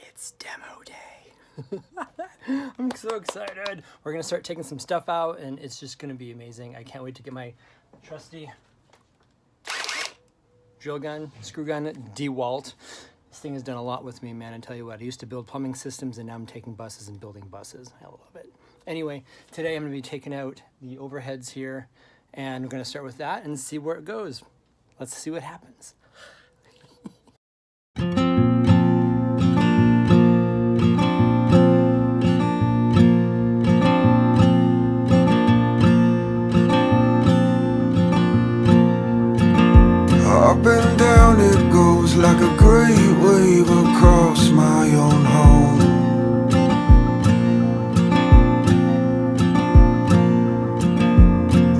It's demo day. I'm so excited. We're gonna start taking some stuff out and it's just gonna be amazing. I can't wait to get my trusty drill gun, screw gun, DeWalt. This thing has done a lot with me, man. I tell you what, I used to build plumbing systems and now I'm taking buses and building buses. I love it. Anyway, today I'm gonna be taking out the overheads here and we're gonna start with that and see where it goes. Let's see what happens. Up and down it goes like a great wave across my own home.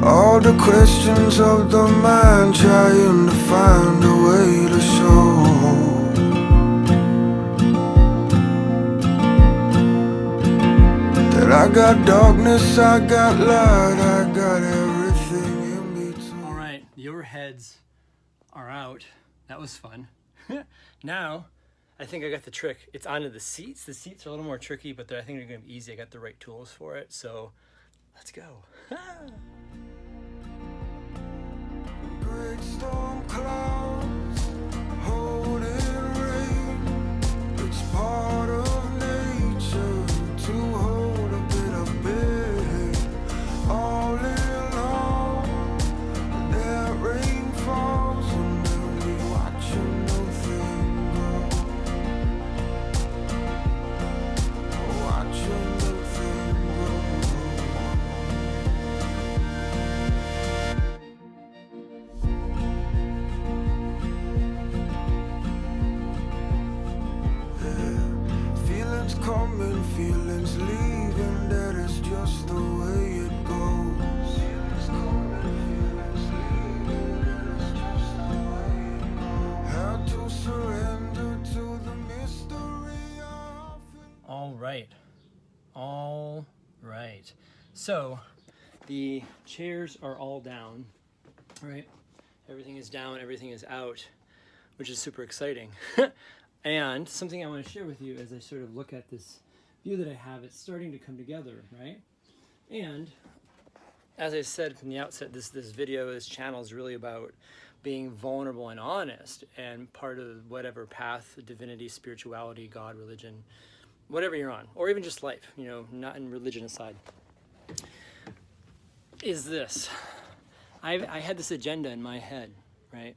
All the questions of the mind trying to find a way to show that I got darkness, I got light, I got everything in between. All right, the overheads are out. That was fun. Now, I think I got the trick. It's onto the seats. The seats are a little more tricky, but I think they're gonna be easy. I got the right tools for it, so let's go. Great storm clouds holding rain. It's part of nature to hold a bit of pain. All along, that rain falls and then we watch a new thing grow. Watch a new thing grow. Feelings coming, feelings leaving, that is just the way it goes. Feelings coming, feelings leaving, that is just the way it goes. How to surrender to the mystery of it. All right. So the chairs are all down, right? Everything is down, everything is out, which is super exciting. And something I want to share with you as I sort of look at this view that I have, it's starting to come together, right? And as I said from the outset, this video, this channel is really about being vulnerable and honest, and part of whatever path, divinity, spirituality, God, religion, whatever you're on, or even just life, you know, not in religion aside, is this. I had this agenda in my head, right?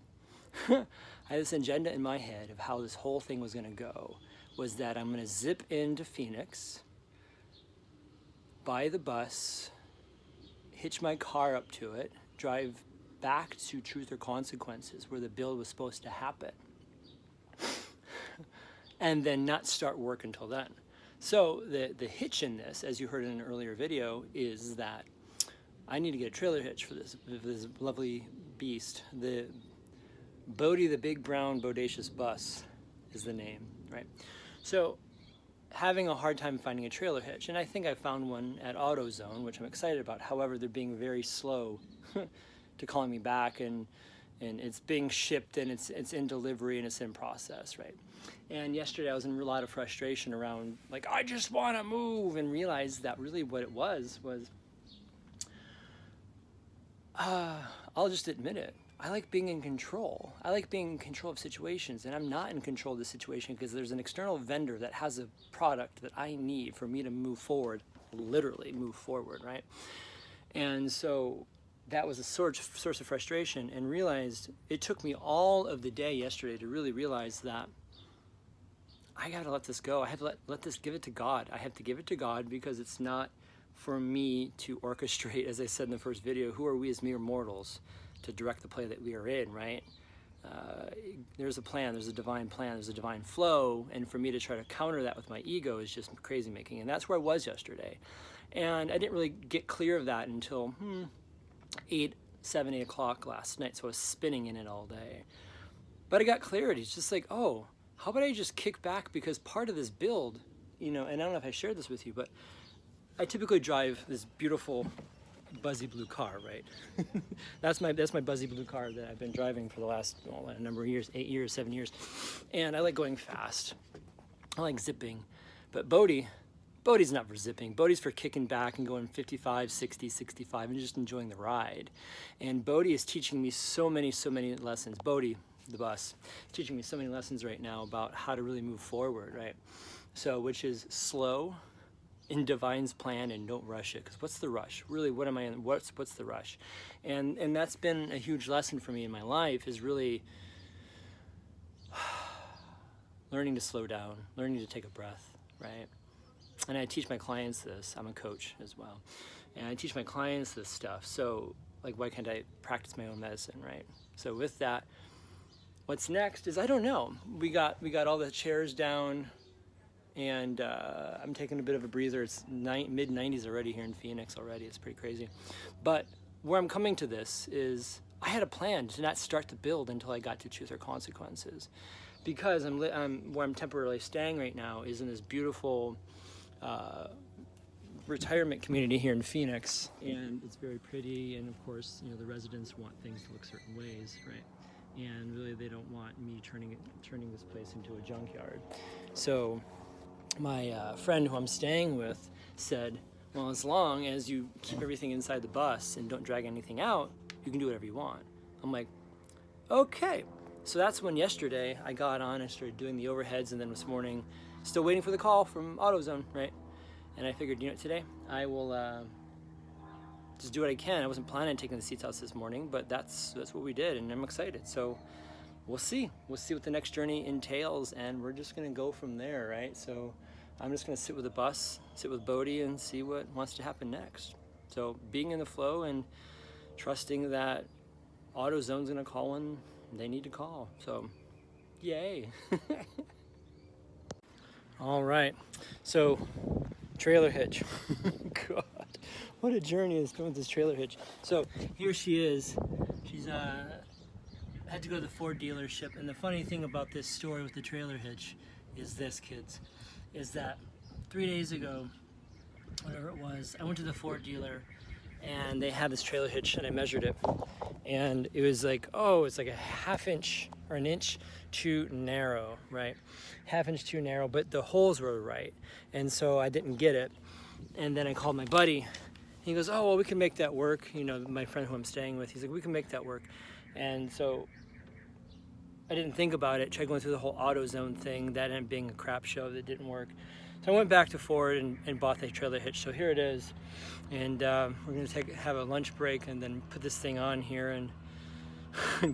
I had this agenda in my head of how this whole thing was going to go, was that I'm going to zip into Phoenix, buy the bus, hitch my car up to it, drive back to Truth or Consequences where the build was supposed to happen, and then not start work until then. So the hitch in this, as you heard in an earlier video, is that I need to get a trailer hitch for this lovely beast. The Bodhi, the big brown bodacious bus is the name, right? So having a hard time finding a trailer hitch, and I think I found one at AutoZone, which I'm excited about. However, they're being very slow to calling me back, and it's being shipped and it's in delivery and it's in process, right? And yesterday I was in a lot of frustration around, like, I just want to move, and realized that really what it was I'll just admit it. I like being in control. I like being in control of situations, and I'm not in control of the situation because there's an external vendor that has a product that I need for me to move forward, literally move forward, right? And so that was a source of frustration, and realized it took me all of the day yesterday to really realize that I gotta let this go. I have to let this, give it to God. I have to give it to God because it's not for me to orchestrate, as I said in the first video. Who are we as mere mortals to direct the play that we are in, right? There's a plan, there's a divine plan, there's a divine flow, and for me to try to counter that with my ego is just crazy making, and that's where I was yesterday. And I didn't really get clear of that until 7, 8 o'clock last night, so I was spinning in it all day. But I got clarity. It's just like, oh, how about I just kick back, because part of this build, you know, and I don't know if I shared this with you, but I typically drive this beautiful buzzy blue car, right? that's my buzzy blue car that I've been driving for the last a number of years, 8 years, 7 years. And I like going fast. I like zipping. But Bodhi's not for zipping. Bodhi's for kicking back and going 55, 60, 65 and just enjoying the ride. And Bodhi is teaching me so many lessons. Bodhi, the bus, is teaching me so many lessons right now about how to really move forward, right? So, which is slow in Divine's plan and don't rush it. Because what's the rush? Really, what am I in? What's the rush? And that's been a huge lesson for me in my life, is really learning to slow down, learning to take a breath, right? And I teach my clients this. I'm a coach as well. And I teach my clients this stuff. So, like, why can't I practice my own medicine, right? So with that, what's next is, I don't know. We got all the chairs down, and I'm taking a bit of a breather. It's mid-90s already here in Phoenix already. It's pretty crazy. But where I'm coming to this is, I had a plan to not start the build until I got to Truth or Consequences. Because where I'm temporarily staying right now is in this beautiful retirement community here in Phoenix, and it's very pretty, and of course, you know, the residents want things to look certain ways, right? And really, they don't want me turning this place into a junkyard. So my friend who I'm staying with said, well, as long as you keep everything inside the bus and don't drag anything out, you can do whatever you want. I'm like, okay. So that's when yesterday I got on and started doing the overheads, and then this morning, still waiting for the call from AutoZone, right? And I figured, you know, today I will just do what I can. I wasn't planning on taking the seats out this morning, but that's what we did, and I'm excited. So we'll see what the next journey entails, and we're just gonna go from there, right? So I'm just gonna sit with the bus, sit with Bodhi, and see what wants to happen next. So being in the flow and trusting that AutoZone's gonna call when they need to call. So yay. All right, so trailer hitch. God, what a journey is going with this trailer hitch. So here she is. She's had to go to the Ford dealership, and the funny thing about this story with the trailer hitch is this, kids, is that 3 days ago, whatever it was, I went to the Ford dealer, and they had this trailer hitch, and I measured it, and it was like, oh, it's like a half inch or an inch too narrow, right? Half inch too narrow, but the holes were right, and so I didn't get it. And then I called my buddy. He goes, oh, well, we can make that work. You know, my friend who I'm staying with, he's like, we can make that work. And so I didn't think about it, tried going through the whole AutoZone thing. That ended up being a crap show that didn't work. So I went back to Ford and bought the trailer hitch. So here it is. And we're gonna have a lunch break and then put this thing on here, and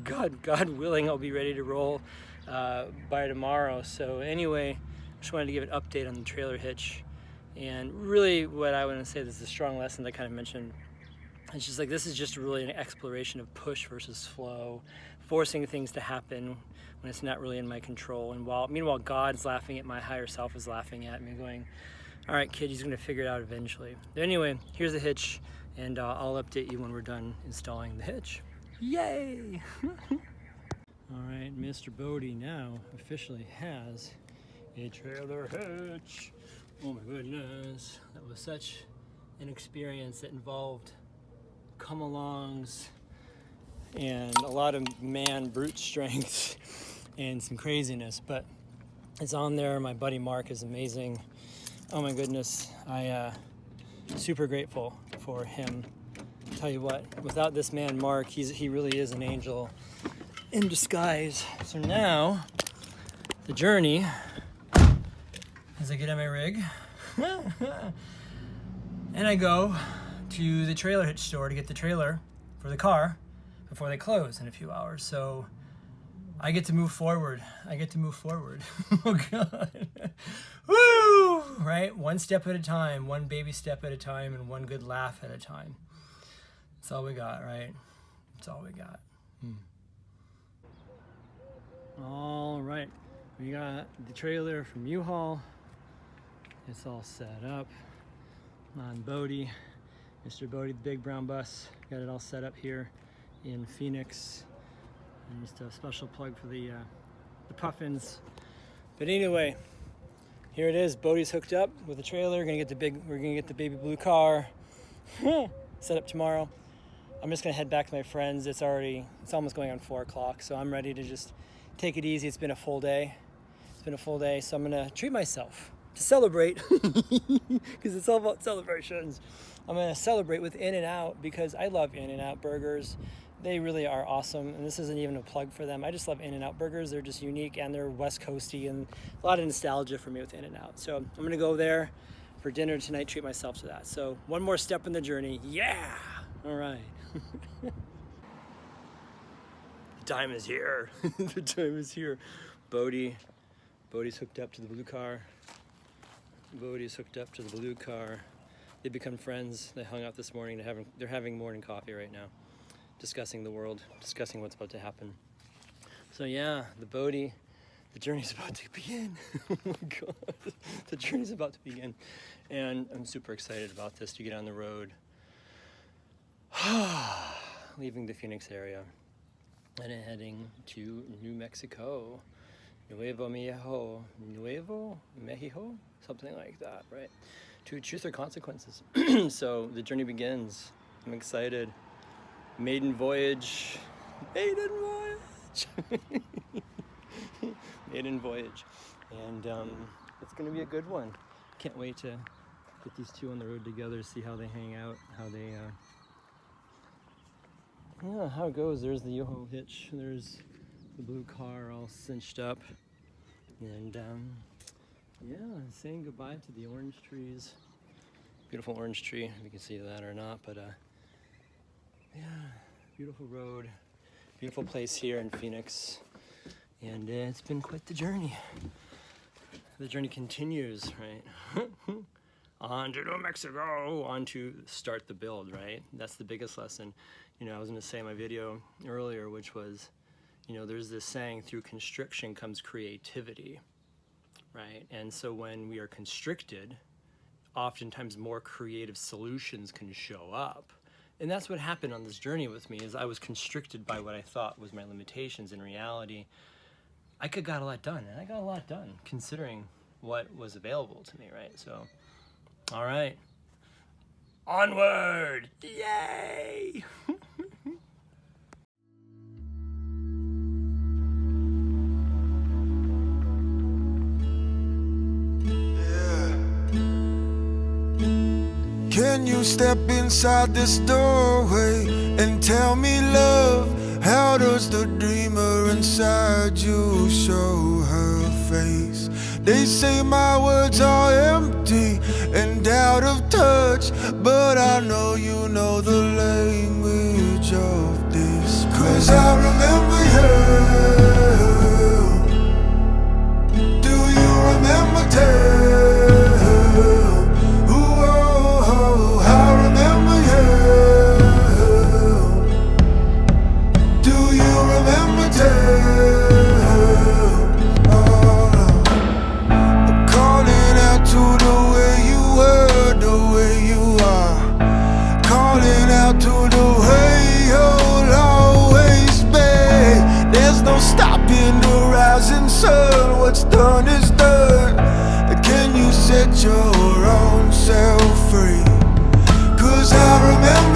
God willing, I'll be ready to roll by tomorrow. So anyway, just wanted to give an update on the trailer hitch. And really what I want to say, this is a strong lesson that I kind of mentioned. It's just like, this is just really an exploration of push versus flow, forcing things to happen when it's not really in my control. And meanwhile, God's laughing at my higher self, is laughing at me going, all right, kid, he's going to figure it out eventually. But anyway, here's the hitch, and I'll update you when we're done installing the hitch. Yay! All right, Mr. Bodhi now officially has a trailer hitch. Oh my goodness, that was such an experience that involved come-alongs and a lot of brute strength and some craziness, but it's on there. My buddy Mark is amazing. Oh my goodness, I super grateful for him. Tell you what, without this man Mark, he really is an angel in disguise. So now the journey, as I get on my rig and I go to the trailer hitch store to get the trailer for the car before they close in a few hours. So I get to move forward. Oh God. Woo! Right? One step at a time, one baby step at a time, and one good laugh at a time. That's all we got, right? That's all we got. All right. We got the trailer from U-Haul. It's all set up on Bodhi. Mr. Bodhi, the big brown bus. Got it all set up here in Phoenix. And just a special plug for the puffins. But anyway, here it is. Bodhi's hooked up with the trailer. We're gonna get the baby blue car set up tomorrow. I'm just gonna head back to my friends. It's almost going on 4 o'clock, so I'm ready to just take it easy. It's been a full day. It's been a full day, so I'm gonna treat myself to celebrate because it's all about celebrations. I'm gonna celebrate with In-N-Out because I love In-N-Out burgers. They really are awesome, and this isn't even a plug for them. I just love In-N-Out burgers. They're just unique, and they're West Coasty, and a lot of nostalgia for me with In-N-Out. So I'm gonna go there for dinner tonight, treat myself to that. So one more step in the journey. Yeah! All right. The time is here. The time is here. Bodhi's hooked up to the blue car. Bodhi's hooked up to the blue car. They become friends. They hung out this morning. They're having morning coffee right now, discussing the world, discussing what's about to happen. So yeah, the journey's about to begin. Oh my God, the journey's about to begin. And I'm super excited about this, to get on the road. Leaving the Phoenix area and heading to New Mexico. Nuevo Mexico, something like that, right? To Truth or Consequences. So the journey begins. I'm excited. Maiden voyage. Maiden voyage. And it's gonna be a good one. Can't wait to get these two on the road together, see how they hang out, how it goes. There's the Yoho hitch. There's the blue car all cinched up. And saying goodbye to the orange trees. Beautiful orange tree, if you can see that or not, but beautiful road, beautiful place here in Phoenix, and it's been quite the journey. The journey continues, right? On to New Mexico, on to start the build, right? That's the biggest lesson. I was gonna say in my video earlier, which was, there's this saying, through constriction comes creativity, right? And so when we are constricted, oftentimes more creative solutions can show up. And that's what happened on this journey with me, is I was constricted by what I thought was my limitations. In reality, I got a lot done, and I got a lot done considering what was available to me, right? So, all right, onward, yay! Can you step inside this doorway and tell me, love, how does the dreamer inside you show her face? They say my words are empty and out of touch, but I know you know the language of this. 'Cause I remember you. Do you remember tell? What's done is done. Can you set your own self free? 'Cause I remember